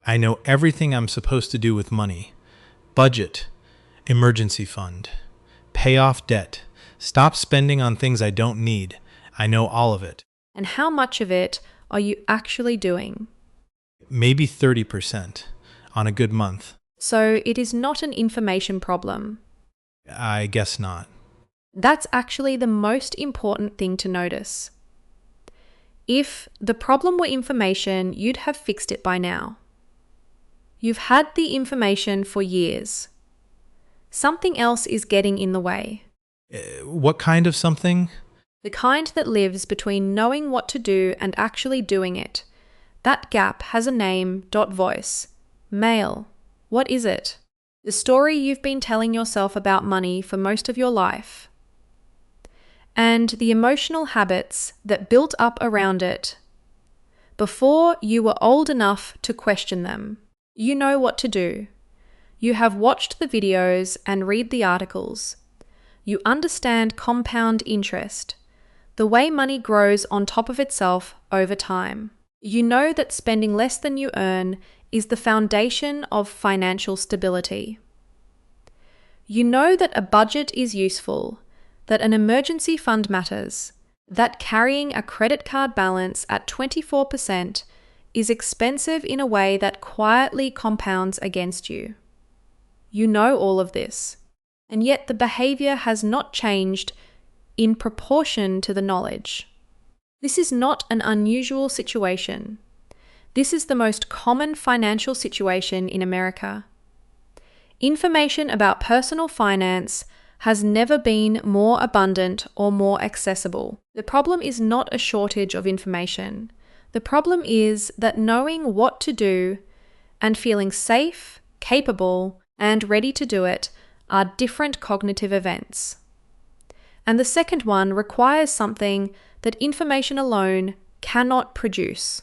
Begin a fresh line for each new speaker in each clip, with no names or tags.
I know everything I'm supposed to do with money. Budget, emergency fund, pay off debt, stop spending on things I don't need. I know all of it.
And how much of it are you actually doing?
Maybe 30% on a good month.
So it is not an information problem.
I guess not.
That's actually the most important thing to notice. If the problem were information, you'd have fixed it by now. You've had the information for years. Something else is getting in the way.
What kind of something?
The kind that lives between knowing what to do and actually doing it. That gap has a name, voice. Male. What is it? The story you've been telling yourself about money for most of your life. And the emotional habits that built up around it before you were old enough to question them. You know what to do. You have watched the videos and read the articles. You understand compound interest, the way money grows on top of itself over time. You know that spending less than you earn is the foundation of financial stability. You know that a budget is useful, that an emergency fund matters, that carrying a credit card balance at 24% is expensive in a way that quietly compounds against you. You know all of this, and yet the behavior has not changed in proportion to the knowledge. This is not an unusual situation. This is the most common financial situation in America. Information about personal finance has never been more abundant or more accessible. The problem is not a shortage of information. The problem is that knowing what to do and feeling safe, capable, and ready to do it are different cognitive events. And the second one requires something that information alone cannot produce.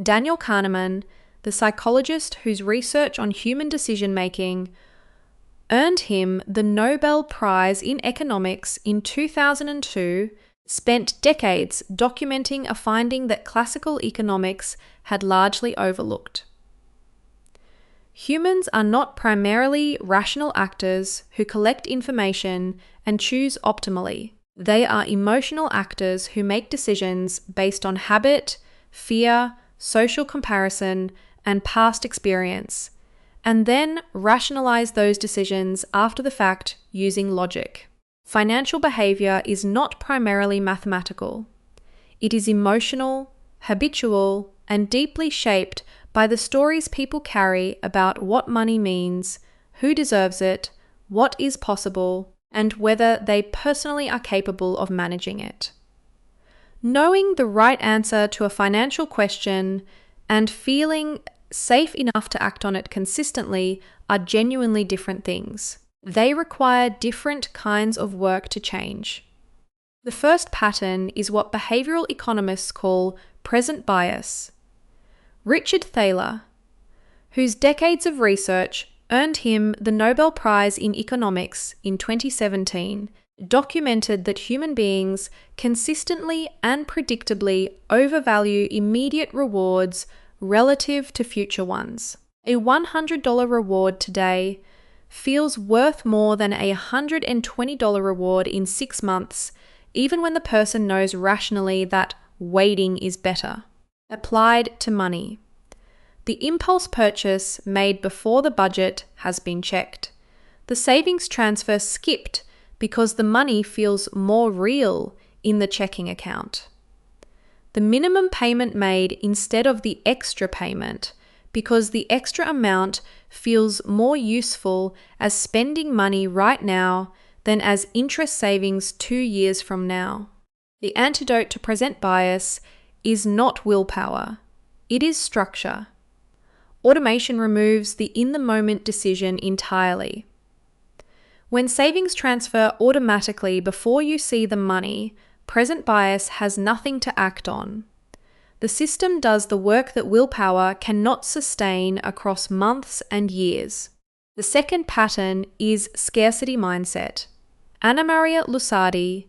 Daniel Kahneman, the psychologist whose research on human decision-making earned him the Nobel Prize in Economics in 2002, spent decades documenting a finding that classical economics had largely overlooked. Humans are not primarily rational actors who collect information and choose optimally. They are emotional actors who make decisions based on habit, fear, social comparison, and past experience, and then rationalize those decisions after the fact using logic. Financial behavior is not primarily mathematical. It is emotional, habitual, and deeply shaped by the stories people carry about what money means, who deserves it, what is possible, and whether they personally are capable of managing it. Knowing the right answer to a financial question and feeling safe enough to act on it consistently are genuinely different things. They require different kinds of work to change. The first pattern is what behavioral economists call present bias. Richard Thaler, whose decades of research earned him the Nobel Prize in Economics in 2017, documented that human beings consistently and predictably overvalue immediate rewards relative to future ones. A $100 reward today feels worth more than a $120 reward in 6 months, even when the person knows rationally that waiting is better. Applied to money. The impulse purchase made before the budget has been checked. The savings transfer skipped because the money feels more real in the checking account. The minimum payment made instead of the extra payment because the extra amount feels more useful as spending money right now than as interest savings 2 years from now. The antidote to present bias is not willpower. It is structure. Automation removes the in-the-moment decision entirely. When savings transfer automatically before you see the money, present bias has nothing to act on. The system does the work that willpower cannot sustain across months and years. The second pattern is scarcity mindset. Anna Maria Lusardi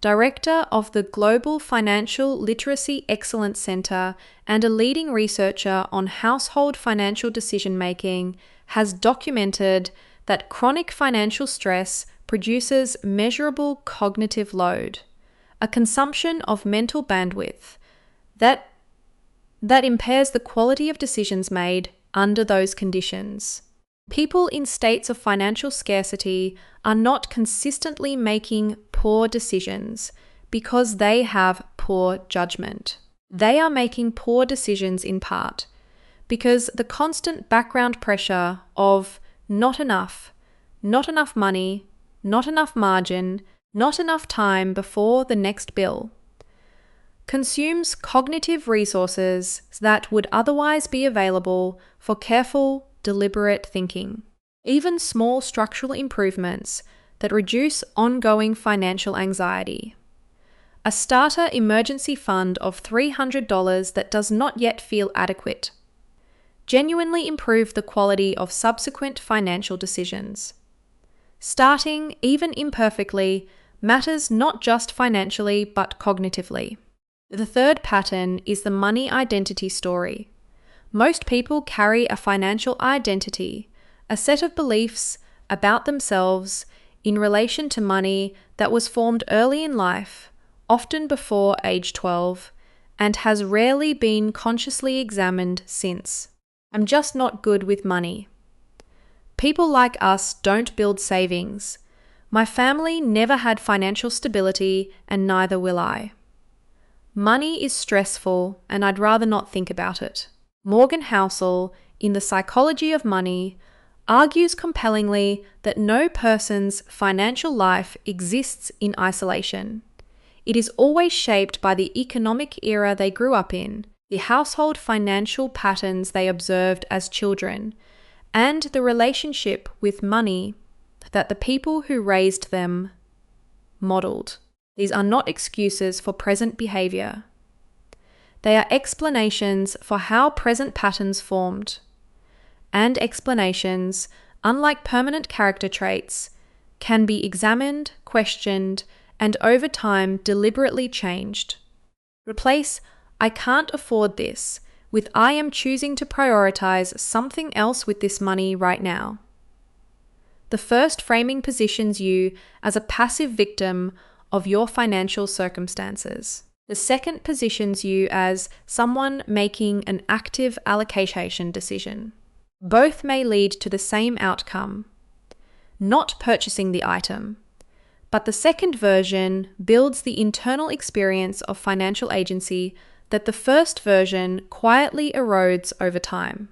director of the Global Financial Literacy Excellence Center and a leading researcher on household financial decision-making, has documented that chronic financial stress produces measurable cognitive load, a consumption of mental bandwidth that impairs the quality of decisions made under those conditions. People in states of financial scarcity are not consistently making poor decisions because they have poor judgment. They are making poor decisions in part because the constant background pressure of not enough money, not enough margin, not enough time before the next bill consumes cognitive resources that would otherwise be available for careful, deliberate thinking. Even small structural improvements that reduce ongoing financial anxiety. A starter emergency fund of $300 that does not yet feel adequate. Genuinely improve the quality of subsequent financial decisions. Starting, even imperfectly, matters not just financially but cognitively. The third pattern is the money identity story. Most people carry a financial identity, a set of beliefs about themselves in relation to money that was formed early in life, often before age 12, and has rarely been consciously examined since. I'm just not good with money. People like us don't build savings. My family never had financial stability, and neither will I. Money is stressful, and I'd rather not think about it. Morgan Housel, in The Psychology of Money, argues compellingly that no person's financial life exists in isolation. It is always shaped by the economic era they grew up in, the household financial patterns they observed as children, and the relationship with money that the people who raised them modeled. These are not excuses for present behavior. They are explanations for how present patterns formed. And explanations, unlike permanent character traits, can be examined, questioned, and over time deliberately changed. Replace "I can't afford this" with "I am choosing to prioritize something else with this money right now." The first framing positions you as a passive victim of your financial circumstances. The second positions you as someone making an active allocation decision. Both may lead to the same outcome, not purchasing the item, but the second version builds the internal experience of financial agency that the first version quietly erodes over time.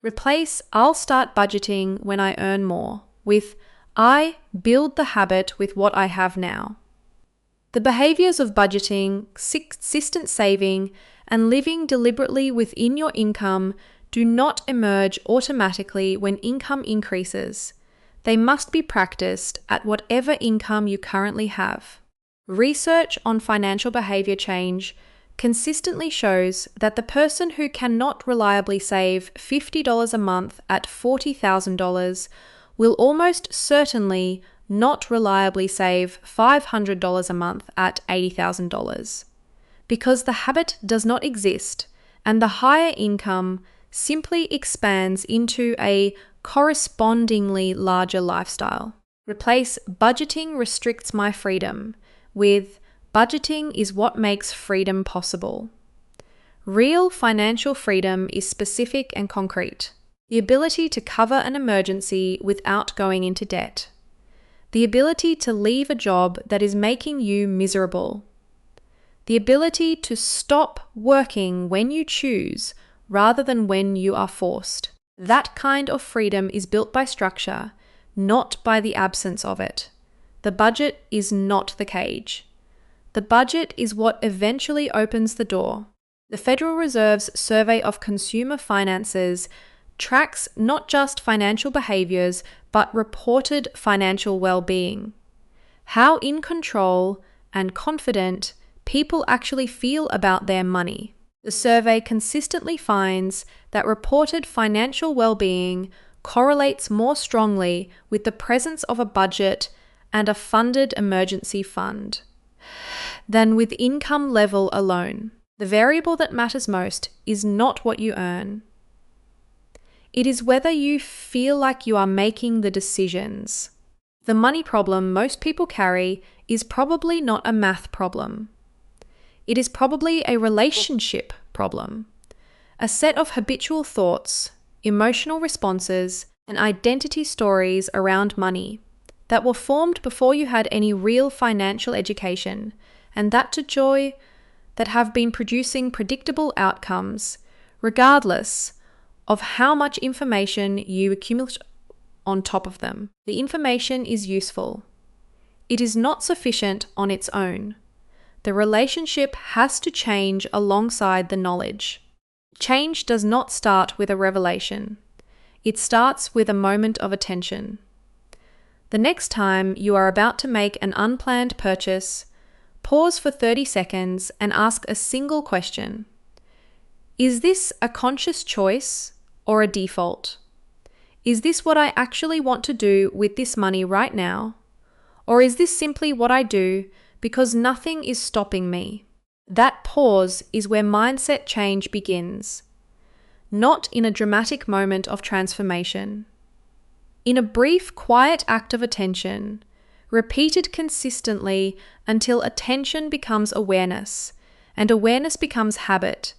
Replace "I'll start budgeting when I earn more" with "I build the habit with what I have now." The behaviors of budgeting, consistent saving, and living deliberately within your income do not emerge automatically when income increases. They must be practiced at whatever income you currently have. Research on financial behavior change consistently shows that the person who cannot reliably save $50 a month at $40,000 will almost certainly not reliably save $500 a month at $80,000, because the habit does not exist and the higher income simply expands into a correspondingly larger lifestyle. Replace "budgeting restricts my freedom" with "budgeting is what makes freedom possible." Real financial freedom is specific and concrete. The ability to cover an emergency without going into debt. The ability to leave a job that is making you miserable. The ability to stop working when you choose rather than when you are forced. That kind of freedom is built by structure, not by the absence of it. The budget is not the cage. The budget is what eventually opens the door. The Federal Reserve's Survey of Consumer Finances tracks not just financial behaviors, but reported financial well-being. How in control and confident people actually feel about their money. The survey consistently finds that reported financial well-being correlates more strongly with the presence of a budget and a funded emergency fund. than with income level alone. The variable that matters most is not what you earn. It is whether you feel like you are making the decisions. The money problem most people carry is probably not a math problem. It is probably a relationship problem, a set of habitual thoughts, emotional responses, and identity stories around money that were formed before you had any real financial education, and that to joy that have been producing predictable outcomes, regardless of how much information you accumulate on top of them. The information is useful. It is not sufficient on its own. The relationship has to change alongside the knowledge. Change does not start with a revelation. It starts with a moment of attention. The next time you are about to make an unplanned purchase, pause for 30 seconds and ask a single question. Is this a conscious choice or a default? Is this what I actually want to do with this money right now? Or is this simply what I do because nothing is stopping me? That pause is where mindset change begins, not in a dramatic moment of transformation. In a brief, quiet act of attention, repeated consistently until attention becomes awareness, and awareness becomes habit,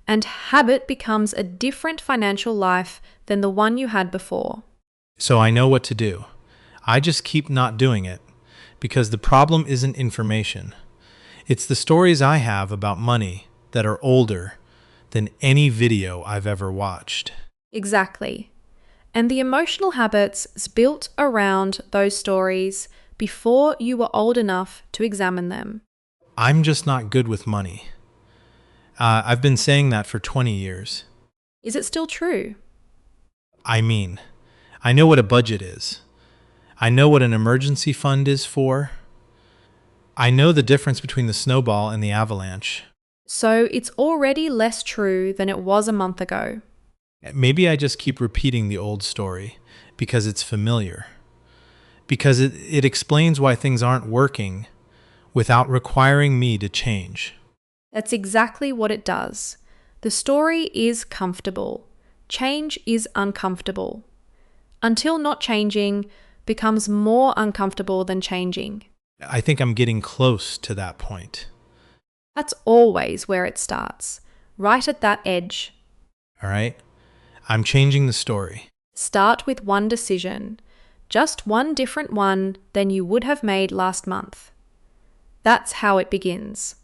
and habit becomes a different financial life than the one you had before.
So I know what to do. I just keep not doing it because the problem isn't information. It's the stories I have about money that are older than any video I've ever watched.
Exactly. And the emotional habits built around those stories before you were old enough to examine them.
I'm just not good with money. I've been saying that for 20 years.
Is it still true?
I mean, I know what a budget is. I know what an emergency fund is for. I know the difference between the snowball and the avalanche.
So it's already less true than it was a month ago.
Maybe I just keep repeating the old story because it's familiar. Because it explains why things aren't working without requiring me to change.
That's exactly what it does. The story is comfortable. Change is uncomfortable. Until not changing becomes more uncomfortable than changing.
I think I'm getting close to that point.
That's always where it starts, right at that edge.
All right? I'm changing the story.
Start with one decision, just one different one than you would have made last month. That's how it begins.